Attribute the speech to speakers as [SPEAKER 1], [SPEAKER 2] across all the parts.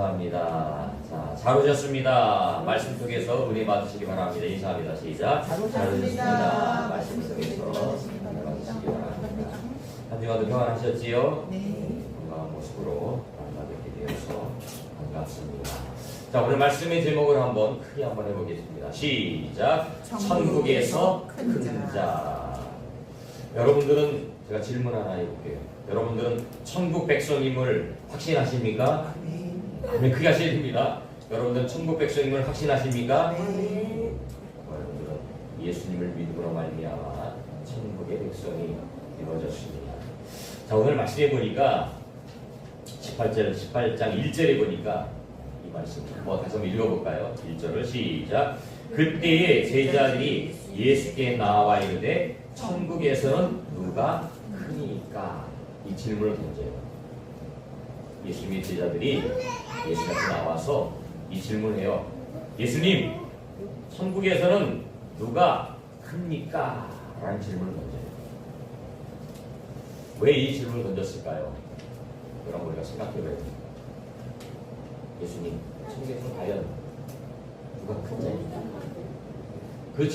[SPEAKER 1] 감사합니다. 자, 잘 오셨습니다. 말씀 속에서 은혜 받으시기 바랍니다. 인사합니다. 시작. 잘 오셨습니다. 말씀 속에서 은혜 받으시기 바랍니다. 한 주간도 평안하셨지요?
[SPEAKER 2] 네.
[SPEAKER 1] 건강한 모습으로 만나뵙게 되어서 반갑습니다. 자, 오늘 말씀의 제목을 한번 크게 한번 해보겠습니다. 시작. 천국에서 큰 자. 여러분들은 제가 질문 하나 해볼게요. 여러분들은 천국 백성임을 확신하십니까? 네, 크게 하셔야 됩니다. 여러분들은 천국 백성임을 확신하십니까?
[SPEAKER 2] 네.
[SPEAKER 1] 여러분들은 예수님을 믿음으로 말미암아 천국의 백성이 이루어졌습니다. 자, 오늘 말씀해 보니까 18장 1절에 보니까 이 말씀 다시 한번 읽어볼까요? 1절을 시작. 그때의 제자들이 예수께 나와 이르되 천국에서는 누가 크니까? 이 질문을 던져요. 예수님의 제자들이 예수 앞에 나와서 이 질문을 해요. 예수님, 천국에서는 누가 큽니까? 라는 질문을 던져요. 왜 이 질문을 던졌을까요? 그럼 우리가 생각해 봐야 됩니다. 예수님, 천국에서는 과연 누가 큰 자입니까? 그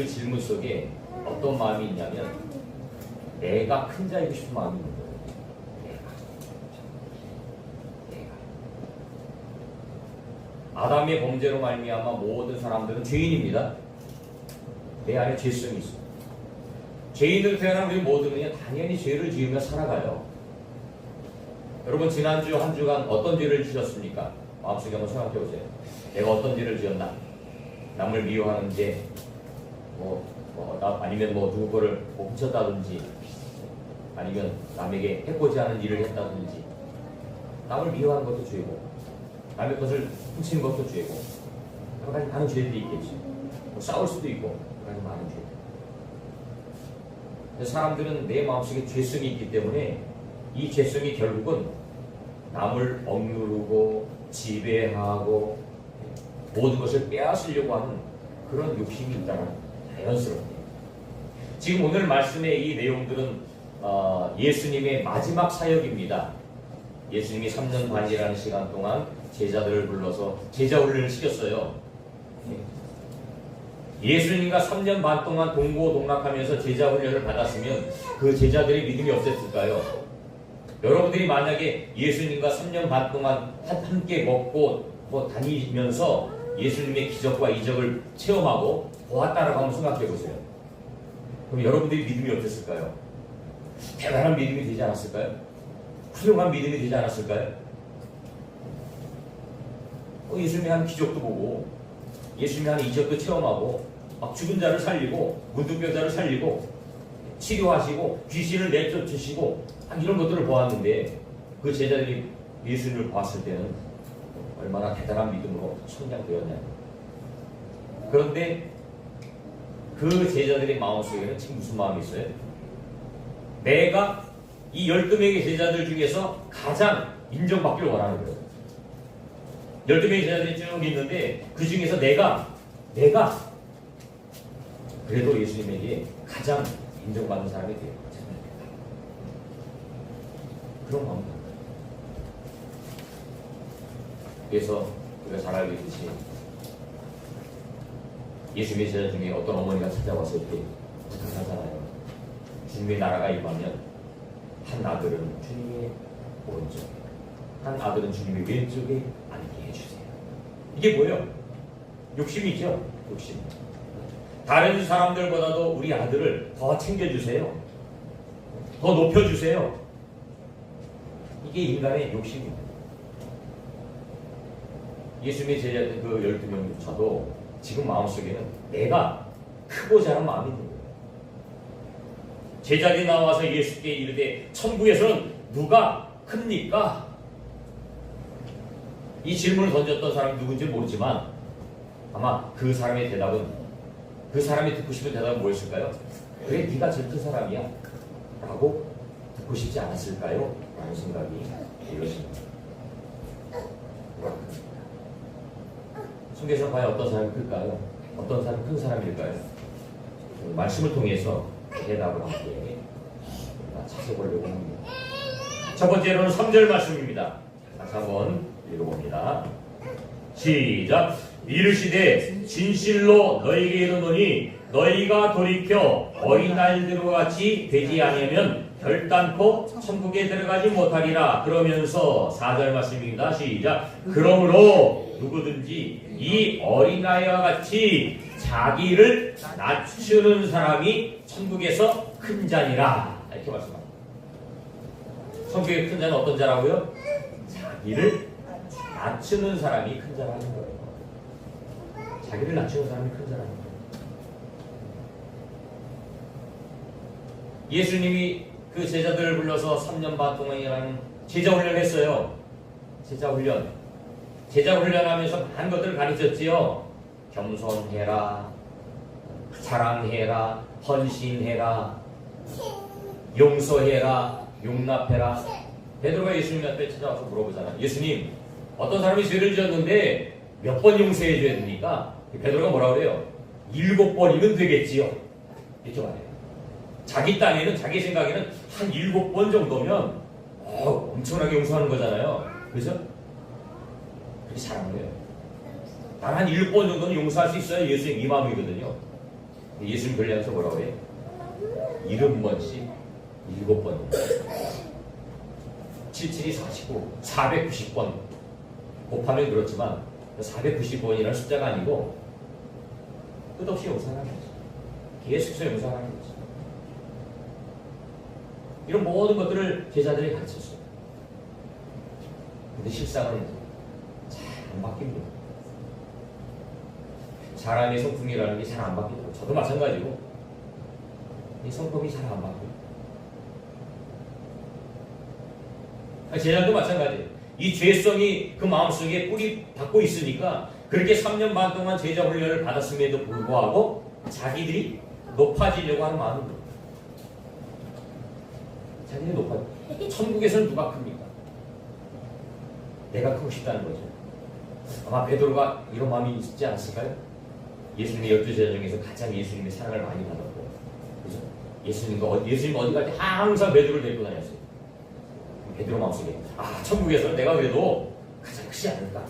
[SPEAKER 1] 질문 속에 어떤 마음이 있냐면 내가 큰 자이고 싶은 마음이 있는 거예요. 아담의 범죄로 말미암아 모든 사람들은 죄인입니다. 내 안에 죄성이 있어. 죄인으로 태어난 우리 모두는 당연히 죄를 지으며 살아가요. 여러분, 지난주 한 주간 어떤 죄를 지셨습니까? 마음속에 한번 생각해 보세요. 내가 어떤 죄를 지었나? 남을 미워하는 죄, 아니면 누구 거를 훔쳤다든지, 아니면 남에게 해코지 않은 일을 했다든지. 남을 미워하는 것도 죄고, 남의 것을 훔치는 것도 죄고, 여러 가지 많은 죄들이 있겠지. 싸울 수도 있고, 여러 가지 많은 죄. 사람들은 내 마음속에 죄성이 있기 때문에 이 죄성이 결국은 남을 억누르고 지배하고 모든 것을 빼앗으려고 하는 그런 욕심이 있다는 자연스럽게. 지금 오늘 말씀의 이 내용들은 예수님의 마지막 사역입니다. 예수님이 3년 반이라는 시간 동안 제자들을 불러서 제자 훈련을 시켰어요. 예수님과 3년 반 동안 동고동락하면서 제자 훈련을 받았으면 그 제자들의 믿음이 없었을까요? 여러분들이 만약에 예수님과 3년 반 동안 함께 먹고 다니면서 예수님의 기적과 이적을 체험하고 보았다라고 한번 생각해 보세요. 그럼 여러분들이 믿음이 어땠을까요? 대단한 믿음이 되지 않았을까요? 훌륭한 믿음이 되지 않았을까요? 예수님이 한 기적도 보고 예수님이 한 이적도 체험하고 막 죽은 자를 살리고 문둥병자를 살리고 치료하시고 귀신을 내쫓으시고 이런 것들을 보았는데 그 제자들이 예수님을 봤을 때는 얼마나 대단한 믿음으로 성장되었냐. 그런데 그 제자들의 마음속에는 지금 무슨 마음이 있어요? 내가 이 12명의 제자들 중에서 가장 인정받기를 원하는 거예요. 12명의 제자들이 쭉 있는데 그 중에서 내가 그래도 예수님에게 가장 인정받는 사람이 되어야 된다. 그런 마음입니다. 그래서 우리가 잘 알겠듯이 예수님의 제자 중에 어떤 어머니가 찾아와서 이렇게 부탁하잖아요. 주님의 나라가 임하면 한 아들은 주님의 오른쪽에, 한 아들은 주님의 왼쪽에 앉게 해주세요. 이게 뭐예요? 욕심이죠. 욕심. 다른 사람들보다도 우리 아들을 더 챙겨주세요. 더 높여주세요. 이게 인간의 욕심입니다. 예수님의 제자들 그 12명조차도 지금 마음속에는 내가 크고자 하는 마음이 있는 거예요. 제자들이 나와서 예수께 이르되 천국에서는 누가 큽니까? 이 질문을 던졌던 사람이 누군지 모르지만 아마 그 사람의 대답은, 그 사람이 듣고 싶은 대답은 뭐였을까요? 그래, 네가 제일 큰 사람이야 라고 듣고 싶지 않았을까요? 라는 생각이 들었습니다. 속에서 과연 어떤 사람이 클까요? 어떤 사람이 큰 사람일까요? 말씀을 통해서 대답을 함께 찾아보려고 합니다. 첫 번째로는 3절 말씀입니다. 다시 한번 읽어봅니다. 시작. 이르시되 진실로 너희에게 이르노니 너희가 돌이켜 어린아이들과 같이 되지 아니하면 결단코 천국에 들어가지 못하리라. 그러면서 4절 말씀입니다. 시작. 그러므로 누구든지 이 어린아이와 같이 자기를 낮추는 사람이 천국에서 큰 자니라. 이렇게 말씀합니다. 천국의 큰 자는 어떤 자라고요? 자기를 낮추는 사람이 큰 자라는 거예요. 자기를 낮추는 사람이 큰 자라는 거예요. 예수님이 그 제자들을 불러서 3년 반 동안이라는 제자 훈련을 했어요. 제자 훈련하면서 많은 것들을 가르쳤지요. 겸손해라, 사랑해라, 헌신해라, 용서해라, 용납해라. 베드로가 예수님 앞에 찾아와서 물어보잖아. 예수님, 어떤 사람이 죄를 지었는데 몇 번 용서해 줘야 됩니까? 베드로가 뭐라 그래요? 7번이면 되겠지요. 이렇게 말해요. 자기 딴에는, 자기 생각에는 한 7번 정도면 엄청나게 용서하는 거잖아요. 그죠? 그렇게 잘하는 거예요. 단 한 7번 정도는 용서할 수 있어야 예수님 이 마음이거든요. 예수님 별량에서 뭐라고 해요? 70번씩 7번. 77이 49, 490번 곱하면 그렇지만 490번이라는 숫자가 아니고 끝없이 용서하는 거죠. 계속해서 용서하는 거죠. 이런 모든 것들을 제자들이 가르쳤어요. 근데 실상은 잘 안 바뀝니다. 사람의 성품이라는 게 잘 안 바뀌고, 저도 마찬가지고, 이 성품이 잘 안 바뀌어요. 제자도 마찬가지예요. 이 죄성이 그 마음속에 뿌리 박고 있으니까 그렇게 3년 반 동안 제자 훈련을 받았음에도 불구하고 자기들이 높아지려고 하는 마음인 거예요. 자기들이 높아져. 천국에서는 누가 큽니까? 내가 크고 싶다는 거죠. 아마 베드로가 이런 마음이 있지 않았을까요? 예수님의 12제자 중에서 가장 예수님의 사랑을 많이 받았고, 그죠? 예수님 어디 갈 때 항상 베드로를 데리고 다녔어요. 베드로 마음속에 천국에서 내가 그래도 가장 크지 않을까,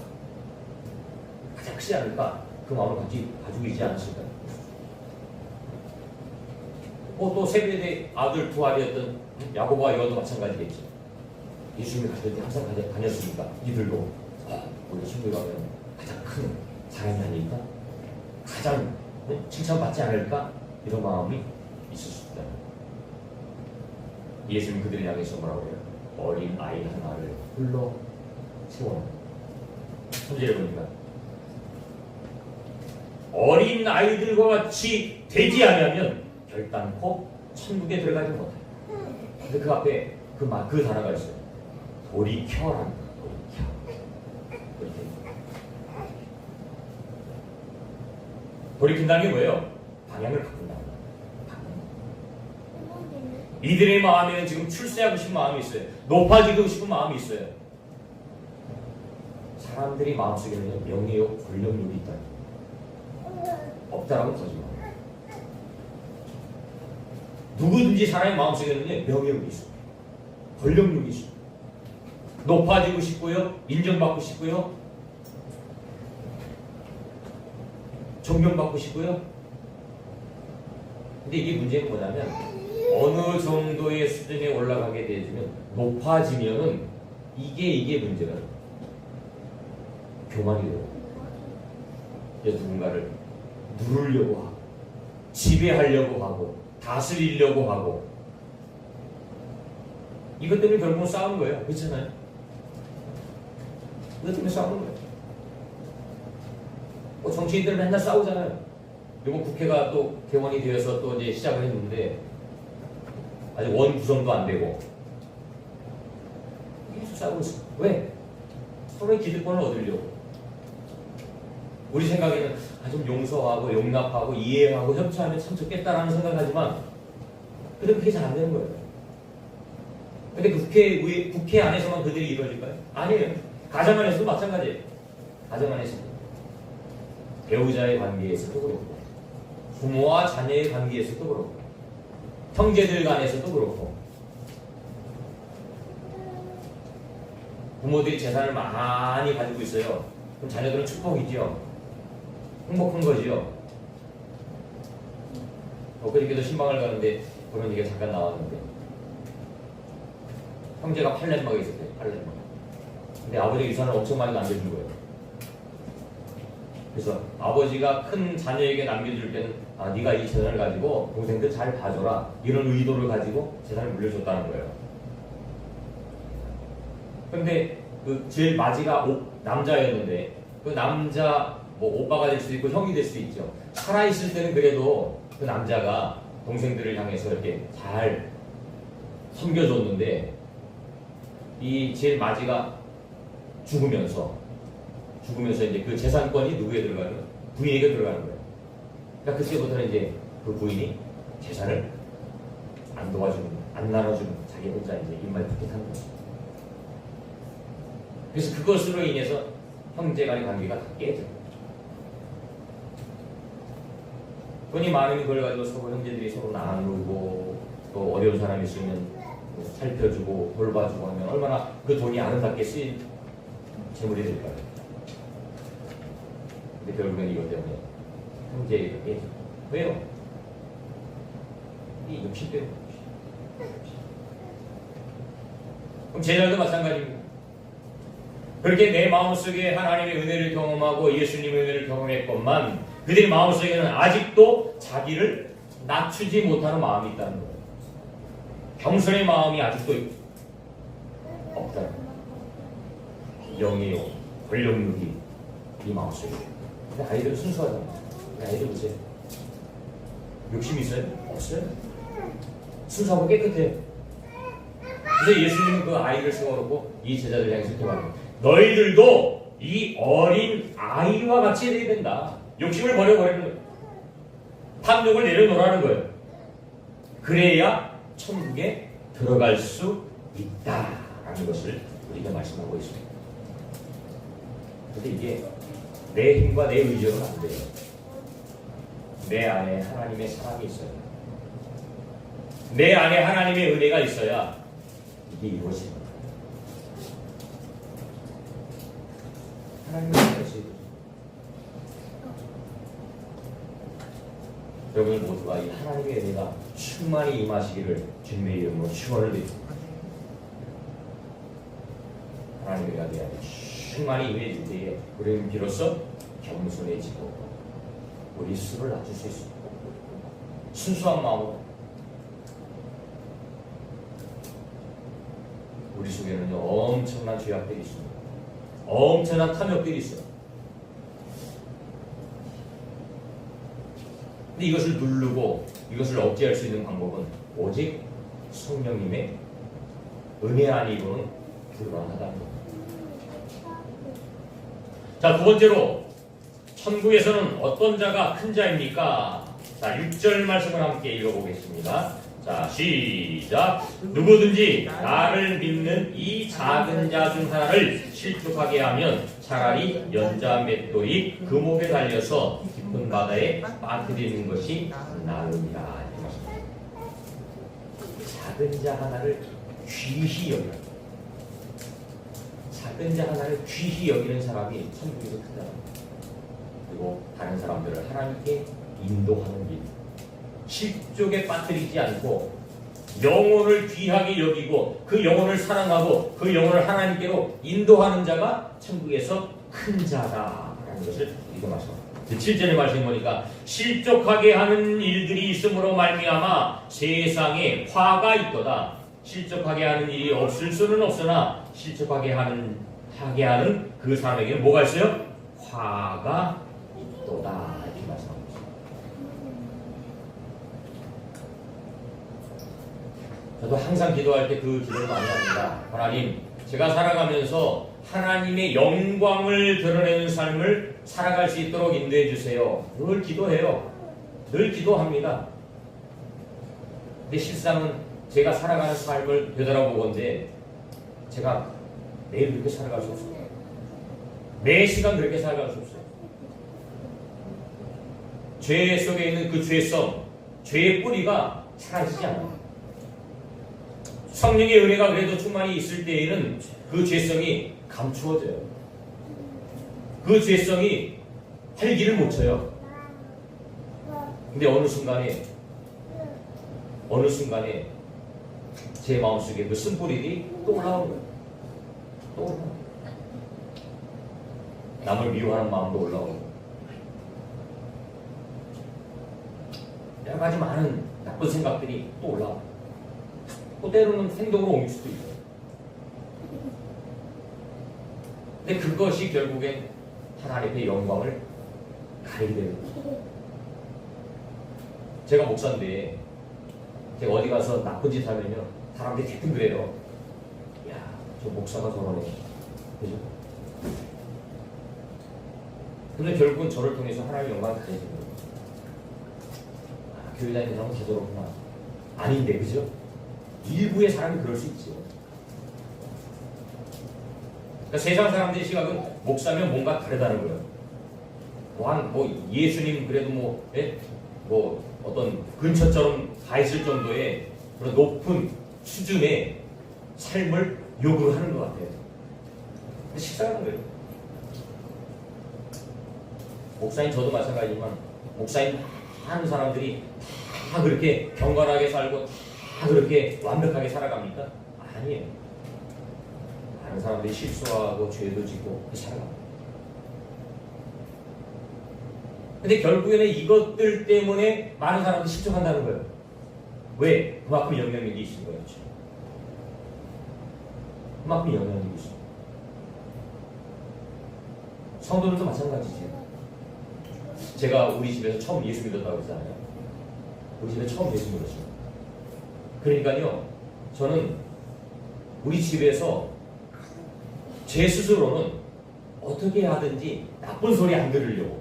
[SPEAKER 1] 그 마음을 가지고 있지 않았을까. 또 세베대 아들 두 아들이었던 야고보와 요한도 마찬가지겠지. 예수님이 갔을 때 항상 다녔으니까 이들도 우리 친구가 가장 큰 사람이 아닐까, 가장 칭찬받지 않을까, 이런 마음이 있을 수 있다. 예수님 그들을 향해서 뭐라고 해요? 어린 아이 하나를 불러 세워놓은 3절에 보니까 어린 아이들과 같이 되지 않으면 결단코 천국에 들어가지 못해. 근데 그 앞에 그 단어가 있어요. 돌이켜라는 거예요. 돌이킨다는 게 뭐예요? 방향을 바꾼다는 거예요. 이들의 마음에는 지금 출세하고 싶은 마음이 있어요. 높아지고 싶은 마음이 있어요. 사람들이 마음속에는 명예욕, 권력욕이 있다. 없다라고 거짓말. 누구든지 사람의 마음속에는 명예욕이 있어요. 권력욕이 있어요. 높아지고 싶고요. 인정받고 싶고요. 존경받고 싶고요. 근데 이게 문제는 뭐냐면 어느 정도의 수준에 올라가게 되면 높아지면은 이게 문제가 돼요. 교만이 돼요. 누군가를 누르려고 하고 지배하려고 하고 다스리려고 하고 이것 때문에 결국은 싸우는 거예요. 그렇잖아요? 이것 때문에 싸우는 거예요. 정치인들 맨날 싸우잖아요. 이번 국회가 또 개원이 되어서 또 이제 시작을 했는데 아직 원 구성도 안 되고 계속 싸우고 있어. 왜? 서로의 기득권을 얻으려고. 우리 생각에는 좀 용서하고 용납하고 이해하고 협치하면 참 좋겠다라는 생각하지만 근데 그게 잘 안 되는 거예요. 근데 국회 안에서만 그들이 이루어질까요? 아니에요. 가정 안에서도 마찬가지예요. 가정 안에서 배우자의 관계에서도 그렇고 부모와 자녀의 관계에서도 그렇고 형제들 간에서도 그렇고 부모들이 재산을 많이 가지고 있어요. 그럼 자녀들은 축복이지요. 행복한 거지요. 엊그저께도 신방을 가는데 그런 얘기가 잠깐 나왔는데 형제가 팔렘마가 있었대요. 팔렘마. 근데 아버지가 유산을 엄청 많이 남겨준 거예요. 그래서 아버지가 큰 자녀에게 남겨줄 때는 네가 이 재산을 가지고 동생들 잘 봐줘라 이런 의도를 가지고 재산을 물려줬다는 거예요. 근데 그 제일 마지가 남자였는데 그 남자 뭐 오빠가 될 수도 있고 형이 될 수도 있죠. 살아있을 때는 그래도 그 남자가 동생들을 향해서 이렇게 잘 섬겨줬는데 이 제일 마지가 죽으면서 이제 그 재산권이 누구에 들어가는 거예요? 부인에게 들어가는 거예요. 그러니까 그때부터는 이제 그 부인이 재산을 안 도와주는, 안 나눠주는 자기 혼자 이제 입만 푸릇한 거예요. 그래서 그것으로 인해서 형제간의 관계가 다 깨져. 돈이 많으면 그걸 가지고 서로 형제들이 서로 나누고 또 어려운 사람이 있으면 살펴주고 돌봐주고 하면 얼마나 그 돈이 아름답게 쓰인 재물이 될까요? 근데 결국엔 이것 때문에 형제가 깨져. 왜요? 이 욕심 때문에. 그럼 제자도 마찬가지입니다. 그렇게 내 마음속에 하나님의 은혜를 경험하고 예수님의 은혜를 경험했건만 그들의 마음속에는 아직도 자기를 낮추지 못하는 마음이 있다는 거예요. 겸손의 마음이 아직도 없다는 거예요. 영예요, 권력욕이 이 마음속에. 근데 아이들은 순수하잖아요. 아이들 보세요. 욕심이 있어요? 없어요? 순수하고 깨끗해요. 그래서 예수님은 그 아이를 세워놓고 이 제자들 향해서 이렇게 말합니다. 너희들도 이 어린 아이와 같이 해야 된다. 욕심을 버려버리는 거예요. 탐욕을 내려놓으라는 거예요. 그래야 천국에 들어갈 수 있다라는 것을 우리가 말씀하고 있습니다. 그런데 이게 내 힘과 내 의지로는 안 돼요. 내 안에 하나님의 사랑이 있어야 돼요. 내 안에 하나님의 은혜가 있어야 이게 이루어집니다. 하나님의 은혜가 있어야 돼요. 여러분 모두가 이 하나님의 은혜가 충만히 임하시기를 주님의 이름으로 축원을 드립니다. 하나님의 은혜가 내 안에 충만히 임해질 때에 우리는 비로소 겸손해지고 우리 스스로를 낮출 수 있습니다. 순수한 마음으로 우리 속에는 엄청난 죄악들이 있습니다. 엄청난 탐욕들이 있어요. 근데 이것을 누르고 이것을 억제할 수 있는 방법은 오직 성령님의 은혜 아니고는 불가능하다는 겁니다. 자, 두 번째로 천국에서는 어떤 자가 큰 자입니까? 자, 6절 말씀을 함께 읽어보겠습니다. 자, 시작. 누구든지 나를 믿는 이 작은 자 중 하나를 실족하게 하면 차라리 연자 맷돌이 그 목에 달려서 깊은 바다에 빠뜨리는 것이 나으니라. 작은 자 하나를 귀히 여기라. 작은 자 하나를 귀히 여기는 사람이 천국에서 크다. 그리고 다른 사람들을 하나님께 인도하는 일. 실족에 빠뜨리지 않고 영혼을 귀하게 여기고 그 영혼을 사랑하고 그 영혼을 하나님께로 인도하는 자가 천국에서 큰 자다라는 것을 우리가 말씀합니다. 7절의 말씀 보니까 실족하게 하는 일들이 있음으로 말미암아 세상에 화가 있도다. 실족하게 하는 일이 없을 수는 없으나 실족하게 하는 그 사람에게는 뭐가 있어요? 화가 있도다. 이렇게 말씀합니다. 저도 항상 기도할 때 그 기도를 많이 합니다. 하나님, 제가 살아가면서 하나님의 영광을 드러내는 삶을 살아갈 수 있도록 인도해 주세요. 늘 기도해요. 늘 기도합니다. 근데 실상은 제가 살아가는 삶을 되돌아보건대 제가 매일 그렇게 살아갈 수 없어요. 매 시간 그렇게 살아갈 수 없어요. 죄 속에 있는 그 죄성, 죄의 뿌리가 사라지지 않아요. 성령의 은혜가 그래도 충만히 있을 때에는 그 죄성이 감추어져요. 그 죄성이 활기를 못 쳐요. 근데 어느 순간에 제 마음속에 그 쓴뿌리들이 또 올라오는 거예요. 또 올라오는 거예요. 남을 미워하는 마음도 올라오고 여러 가지 많은 나쁜 생각들이 또 올라와요. 또 때로는 행동으로 옮길 수도 있어요. 근데 그것이 결국엔 하나님의 영광을 가리게 되는 거예요. 제가 목사인데 제가 어디 가서 나쁜 짓 하면요 사람들이 대뜸 그래요. 야, 저 목사가 저러네. 그죠? 근데 결국은 저를 통해서 하나님의 영광을 가리게 되는 거예요. 아, 교회 다니는 사람은 다 저렇구나. 아닌데, 그죠? 일부의 사람이 그럴 수 있죠. 그러니까 세상 사람들의 시각은 목사면 뭔가 다르다는 거예요. 뭐 예수님 그래도 뭐 어떤 근처처럼 가 있을 정도의 그런 높은 수준의 삶을 요구를 하는 것 같아요. 식상한 거예요. 목사님 저도 마찬가지지만 목사님 많은 사람들이 다 그렇게 경건하게 살고 다 그렇게 완벽하게 살아갑니까? 아니에요. 많은 사람들이 실수하고 죄도 짓고 살아갑니다. 근데 결국에는 이것들 때문에 많은 사람들이 실족한다는 거예요. 왜? 그만큼 영향력이 있는 거예요. 그만큼 영향력이 있어요. 성도들도 마찬가지지. 제가 우리 집에서 처음 예수 믿었다고 했잖아요. 우리 집에 처음 예수 믿었어요. 그러니까요, 저는 우리 집에서 제 스스로는 어떻게 하든지 나쁜 소리 안 들으려고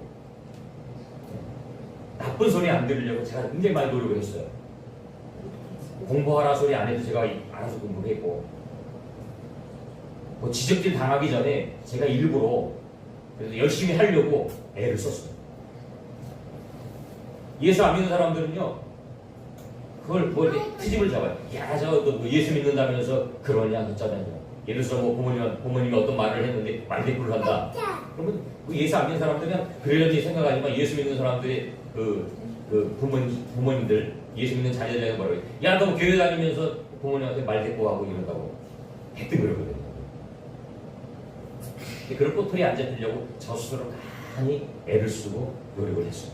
[SPEAKER 1] 제가 굉장히 많이 노력을 했어요. 공부하라 소리 안 해도 제가 알아서 공부를 했고, 뭐 지적질 당하기 전에 제가 일부러 그래도 열심히 하려고 애를 썼어요. 예수 안 믿는 사람들은요, 그걸 뭐 이렇게 트집을 잡아요. 야, 저 너 예수 믿는다면서 그러냐, 그쩌냐. 예를 들어서 뭐 부모님이 어떤 말을 했는데 말대꾸를 한다. 그러면 그 예수 안 믿는 사람들은 그러려니 생각하지만 예수 믿는 사람들이 부모님들 예수 믿는 자녀들에게 뭐라고 해요? 야, 너 교회 다니면서 부모님한테 말대꾸하고 이런다고 대뜸 그러거든요. 그런 꼬투리에 안 잡히려고 저 스스로 많이 애를 쓰고 노력을 했어요.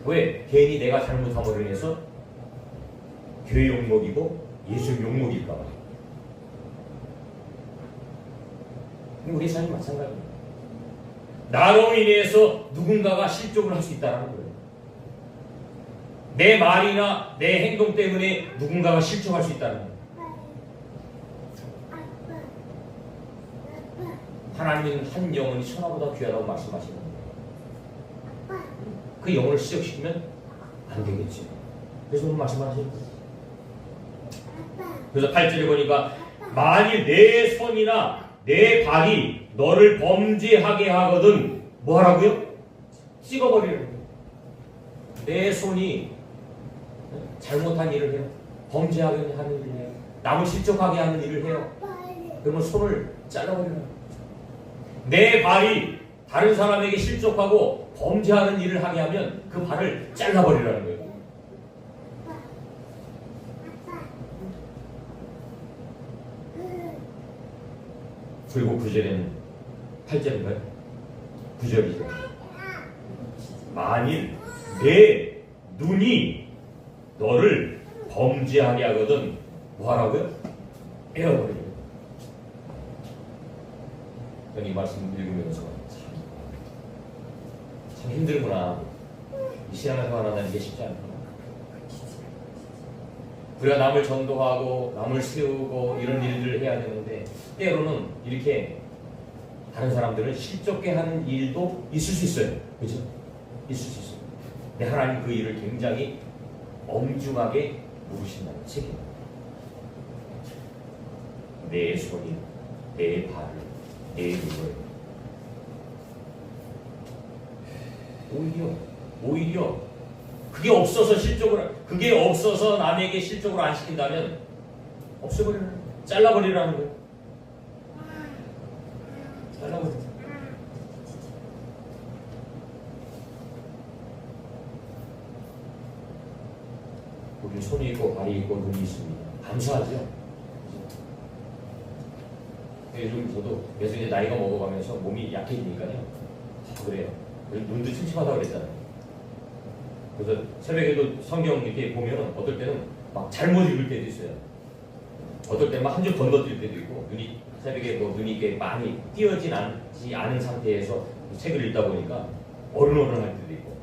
[SPEAKER 1] 왜? 괜히 내가 잘못함으로 인해서 교회 욕먹이고 예수 욕먹일까 봐. 우리 삶이 마찬가지입니다. 나로 인해서 누군가가 실족을 할 수 있다는 거예요. 내 말이나 내 행동 때문에 누군가가 실족할 수 있다는 거예요. 하나님은 한 영혼이 천하보다 귀하다고 말씀하시는 거예요. 그 영혼을 시적시키면 안 되겠지. 그래서 오늘 말씀하시는 거예요. 그래서 8절에 보니까 만일 내 손이나 내 발이 너를 범죄하게 하거든 뭐 하라고요? 찍어버리는 거예요. 내 손이 잘못한 일을 해요. 범죄하게 하는 일을 해요. 남을 실족하게 하는 일을 해요. 그러면 손을 잘라버리는 거예요. 내 발이 다른 사람에게 실족하고 범죄하는 일을 하게 하면 그 발을 잘라버리라는 거예요. 그리고 9절에는 8절인가요? 9절이죠. 만일 내 눈이 너를 범죄하게 하거든 뭐 하라고요? 떼어버리고. 저는 이 말씀 읽으면서 참 힘들구나. 이 신앙생활 한다는 게 쉽지 않구나. 우리가 남을 전도하고 남을 세우고 이런 일들을 해야 되는데 때로는 이렇게 다른 사람들을 실족게 하는 일도 있을 수 있어요. 그죠? 있을 수 있어요. 근데 하나님 그 일을 굉장히 엄중하게 물으신다는 책임. 내 손이, 내 발을, 내 눈을 오히려 그게 없어서 실족을 그게 없어서 남에게 실적으로 안 시킨다면 없애버리는 거예요. 잘라버리라는 거예요. 잘라버리는 거예요. 우리 손이 있고 발이 있고 눈이 있습니다. 감사하죠. 요즘 저도 계속 이제 나이가 먹어가면서 몸이 약해지니까요. 그래요. 눈도 침침하다고 그랬잖아요. 그래서 새벽에도 성경 이렇게 보면은 어떨 때는 막 잘못 읽을 때도 있어요. 어떨 때는 막 한 줄 건너뛸 때도 있고, 눈이 새벽에 뭐 눈이 이렇게 많이 띄어진 않지 않은 상태에서 책을 읽다 보니까 어른어른할 때도 있고,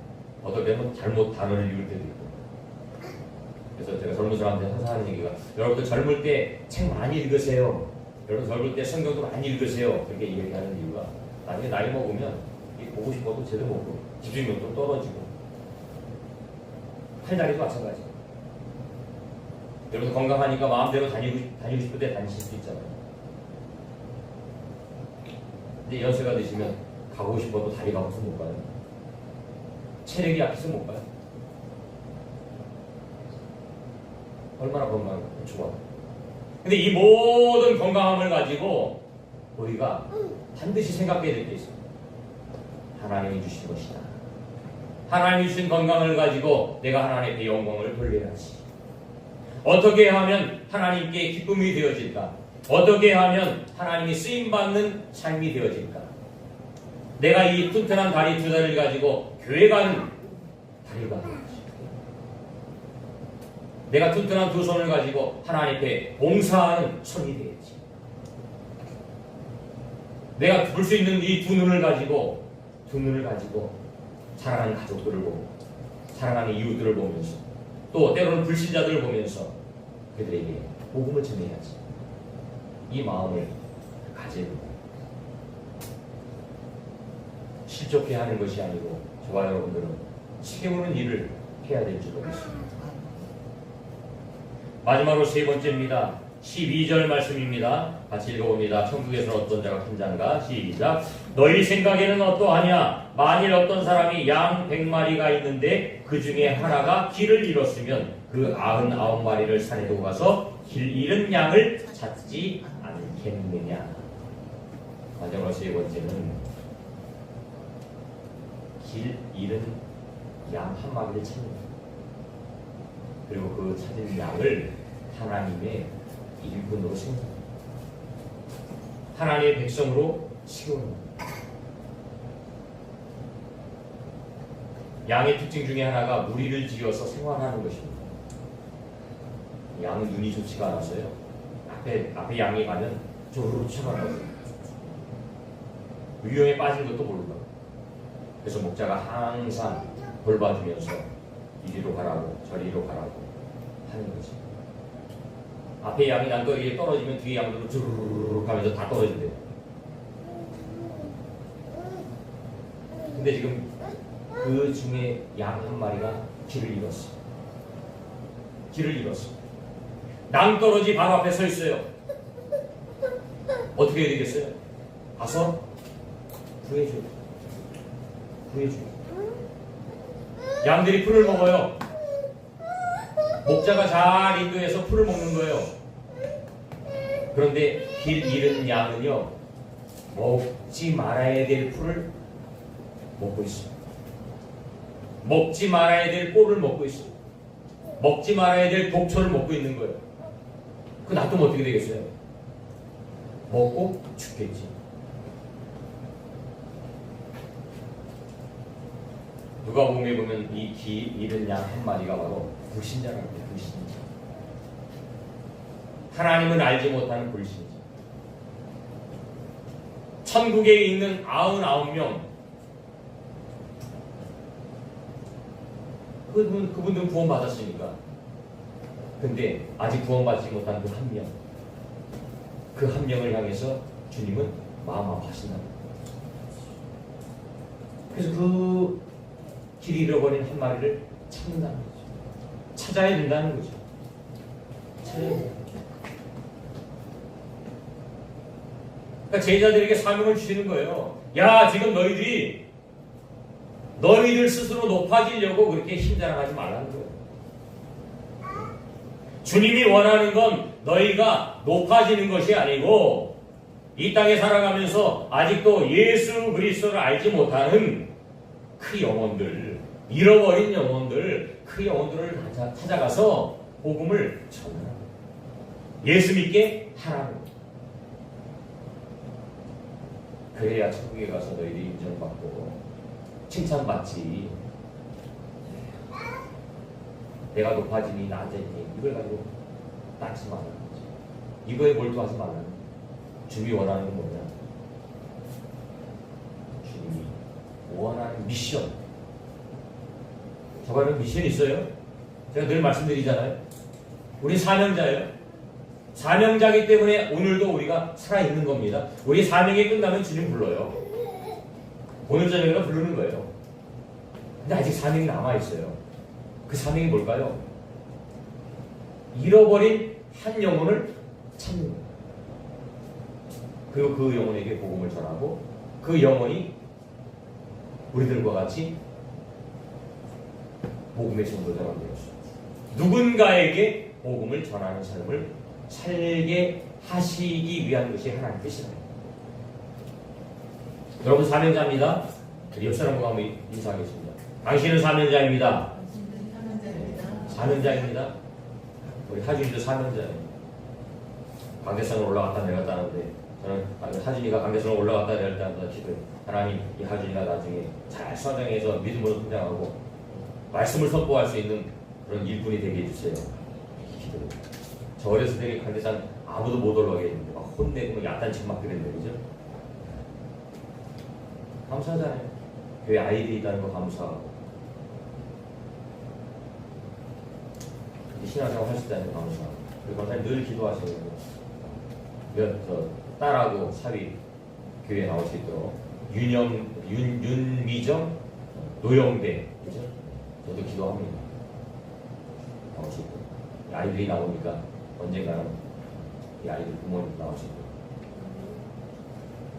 [SPEAKER 1] 어떨 때는 잘못 단어를 읽을 때도 있고. 그래서 제가 젊은 사람한테 항상 하는 얘기가, 여러분들 젊을 때 책 많이 읽으세요. 여러분 젊을 때 성경도 많이 읽으세요. 그렇게 얘기하는 이유가, 나중에 나이 먹으면 보고 싶어도 제대로 못 보고 집중력도 떨어지고 팔다리도 마찬가지. 여러분 건강하니까 마음대로 다니고 싶을 때 다니실 수 있잖아요. 근데 연세가 드시면 가고 싶어도 다리가 아파서 못 가요. 체력이 약해서 못 가요. 얼마나 건강하고 좋아. 근데 이 모든 건강함을 가지고 우리가 반드시 생각해야 될 게 있어요. 하나님이 주신 것이다. 하나님이 주신 건강을 가지고 내가 하나님께 영광을 돌려야지. 어떻게 하면 하나님께 기쁨이 되어질까? 어떻게 하면 하나님이 쓰임받는 삶이 되어질까? 내가 이 튼튼한 다리 두 다리를 가지고 교회 가는 다리가 되어야지. 내가 튼튼한 두 손을 가지고 하나님 앞에 봉사하는 손이 되어야지. 내가 볼 수 있는 이 두 눈을 가지고 사랑하는 가족들을 보고 사랑하는 이웃들을 보면서 또 때로는 불신자들을 보면서 그들에게 복음을 전해야지. 이 마음을 가지고 실족해 하는 것이 아니고 저와 여러분들은 책임오는 일을 해야 될 줄로 믿습니다. 마지막으로 세 번째입니다. 12절 말씀입니다. 같이 읽어봅니다. 천국에서는 어떤 자가 큰 자인가? 시작. 너희 생각에는 어떠하냐? 만일 어떤 사람이 양 100마리가 있는데 그 중에 하나가 길을 잃었으면 그 99마리를 산에 두고 가서 길 잃은 양을 찾지 않겠느냐? 마지막으로 세 번째는 길 잃은 양 한 마리를 찾는다. 그리고 그 찾은 양을 하나님의 일꾼으로 세운다. 하나님의 백성으로 세운다. 양의 특징 중에 하나가 무리를 지어서 생활하는 것입니다. 양은 눈이 좋지가 않아서요. 앞에 양이 가면 저로 쫓아가거든요. 위험에 빠진 것도 모르고. 그래서 목자가 항상 돌봐주면서 이리로 가라고 저리로 가라고 하는 거지. 앞에 양이 난거에 떨어지면 뒤에 양들로 주르륵 하면서 다 떨어진대요. 근데 지금 그 중에 양 한 마리가 길을 잃었어. 낭떠러지 바로 앞에 서 있어요. 어떻게 해야 되겠어요? 가서 구해줘요. 양들이 풀을 먹어요. 목자가 잘 인도해서 풀을 먹는 거예요. 그런데 길 잃은 양은요, 먹지 말아야 될 풀을 먹고 있어요. 먹지 말아야 될 꼴을 먹고 있어요. 먹지 말아야 될 독초를 먹고 있는 거예요. 그 놔두면 어떻게 되겠어요? 먹고 죽겠지. 누가복음에 보면 이 길 잃은 양 한 마리가 바로 불신자라고 해요. 불신자. 하나님은 알지 못하는 불신자. 천국에 있는 99명 그분들은 구원받았으니까. 근데 아직 구원받지 못한 그 한 명, 그 한 명을 향해서 주님은 마음 아파하신다. 그래서 그 길 잃어버린 한 마리를 찾는다는 거죠. 찾아야 된다는 거죠. 찾아야 된다는 거죠. 그러니까 제자들에게 사명을 주시는 거예요. 야, 지금 너희들 스스로 높아지려고 그렇게 힘자랑하지 말라는 거예요. 주님이 원하는 건 너희가 높아지는 것이 아니고 이 땅에 살아가면서 아직도 예수 그리스도를 알지 못하는 그 영혼들, 잃어버린 영혼들, 그 영혼들을 찾아가서 복음을 전하는 거예요. 예수 믿게 하라는 거예요. 그래야 천국에 가서 너희들이 인정받고 칭찬받지. 내가 높아지니 낮아지니 이걸 가지고 따지지 말라는 거지. 이거에 몰두하지 말라는 거지. 주님이 원하는 건 뭐냐? 주님이 원하는 미션. 저번에 미션이 있어요. 제가 늘 말씀드리잖아요. 우리 사명자예요. 사명자이기 때문에 오늘도 우리가 살아있는 겁니다. 우리 사명이 끝나면 주님 불러요. 오늘 저녁에는 부르는 거예요. 근데 아직 사명이 남아있어요. 그 사명이 뭘까요? 잃어버린 한 영혼을 찾는 거예요. 그리고 그 영혼에게 복음을 전하고 그 영혼이 우리들과 같이 복음의 전도자가 되었습니다. 누군가에게 복음을 전하는 삶을 살게 하시기 위한 것이 하나님의 뜻이랍니다. 여러분 사명자입니다. 옆 사람과 한번 인사하겠습니다. 당신은 사명자입니다. 사명자입니다. 우리 하준이도 사명자예요. 관계성을 올라갔다 내렸다 하는데 저는 하준이가 관계성을 올라갔다 내렸다 기도해요. 하나님, 이 하준이가 나중에 잘 성장해서 믿음으로 성장하고 말씀을 선포할 수 있는 그런 일꾼이 되게 해주세요. 기도해요. 저 어렸을 때 관계상 아무도 못 올라가게 했는데 막 혼내고 야단치 맞게 된다 그죠? 감사하잖아요. 교회 아이들이 있다는 거 감사하고 신앙생활 하실 때는 감사하고 그리고 감사님 늘 기도하시고 딸하고 사위 교회에 나올 수 있도록 윤미정, 노영배 그죠? 저도 기도합니다. 나올 수 있도록 아이들이 나오니까 언젠가는 이 아이들 부모님 나올 수 있도록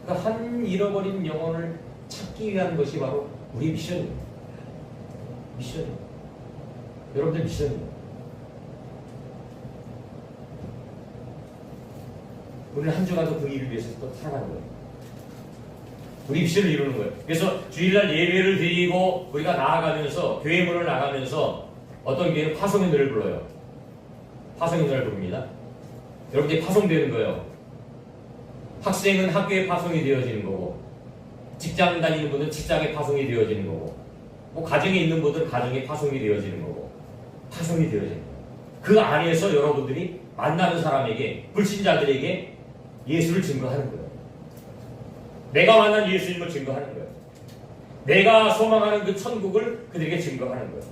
[SPEAKER 1] 그러니까 한 잃어버린 영혼을 찾기 위한 것이 바로 우리 미션입니다. 미션입니다. 여러분들 미션입니다. 우리는 한 주간도 그 일을 위해서 또 살아가는 거예요. 우리 미션을 이루는 거예요. 그래서 주일날 예배를 드리고 우리가 나아가면서 교회 문을 나가면서 어떤 교회는 파송의 노래를 불러요. 파송의 노래를 부릅니다. 여러분들이 파송되는 거예요. 학생은 학교에 파송이 되어지는 거고 직장 다니는 분은 직장에 파송이 되어지는 거고 뭐 가정에 있는 분들은 가정에 파송이 되어지는 거고 파송이 되어지는 거예요. 그 안에서 여러분들이 만나는 사람에게 불신자들에게 예수를 증거하는 거예요. 내가 만난 예수님을 증거하는 거예요. 내가 소망하는 그 천국을 그들에게 증거하는 거예요.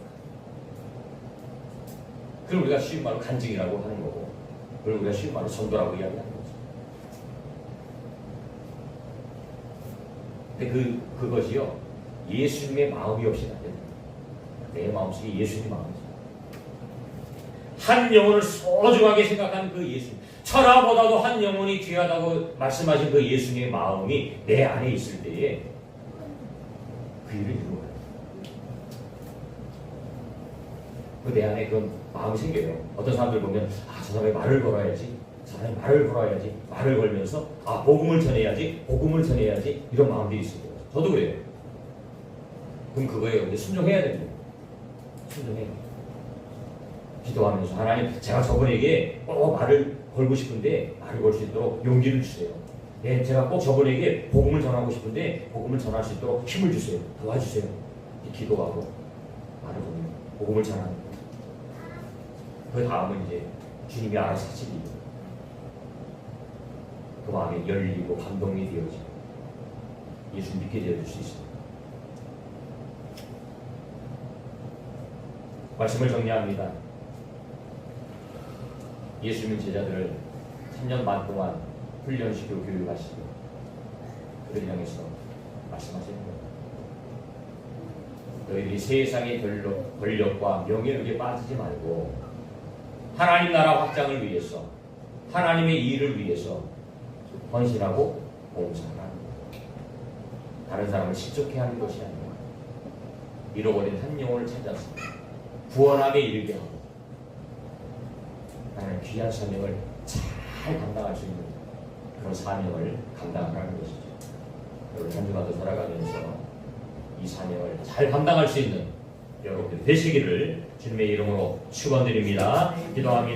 [SPEAKER 1] 그걸 우리가 쉬운 말로 간증이라고 하는 거고 그걸 우리가 쉬운 말로 전도라고 이야기하는 거죠. 근데 그것이요 예수님의 마음이 없이는 안 됩니다. 내 마음속에 예수님 마음이죠. 한 영혼을 소중하게 생각하는 그 예수님, 천하보다도 한 영혼이 귀하다고 말씀하신 그 예수님의 마음이 내 안에 있을 때에 그 일을 이루어요. 그 내 안에 그런 마음이 생겨요. 어떤 사람들 보면 저 사람이 말을 걸어야지, 저 사람이 말을 걸어야지, 말을 걸면서 복음을 전해야지, 복음을 전해야지 이런 마음들이 있어요. 저도 그래요. 그럼 그거에 순종해야 됩니다. 순종해야 돼요. 기도하면서 하나님 제가 저분에게 꼭 말을 걸고 싶은데 말을 걸 수 있도록 용기를 주세요. 네, 제가 꼭 저분에게 복음을 전하고 싶은데 복음을 전할 수 있도록 힘을 주세요. 도와주세요. 기도하고 말을 걸고 복음을 전하는 거예요. 그 다음은 이제 주님이 알아서 하시기 그 마음이 열리고 감동이 되어지고 예수 믿게 되어질 수 있습니다. 말씀을 정리합니다. 예수님 제자들을 3년 반 동안 훈련시키고 교육하시고 그들 향해서 말씀하시는 거예요. 너희들이 세상의 권력과 명예욕에 빠지지 말고 하나님 나라 확장을 위해서 하나님의 일을 위해서 헌신하고 봉사하는 거예요. 다른 사람을 실족해 하는 것이 아니라 잃어버린 한 영혼을 찾아서 구원함에 이르게 하고 하나님 귀한 사명을 잘 감당할 수 있는 그런 사명을 감당하는 것이죠. 여러분 한 주간도 살아가면서 이 사명을 잘 감당할 수 있는 여러분들 되시기를 주님의 이름으로 축원드립니다. 기도합니다.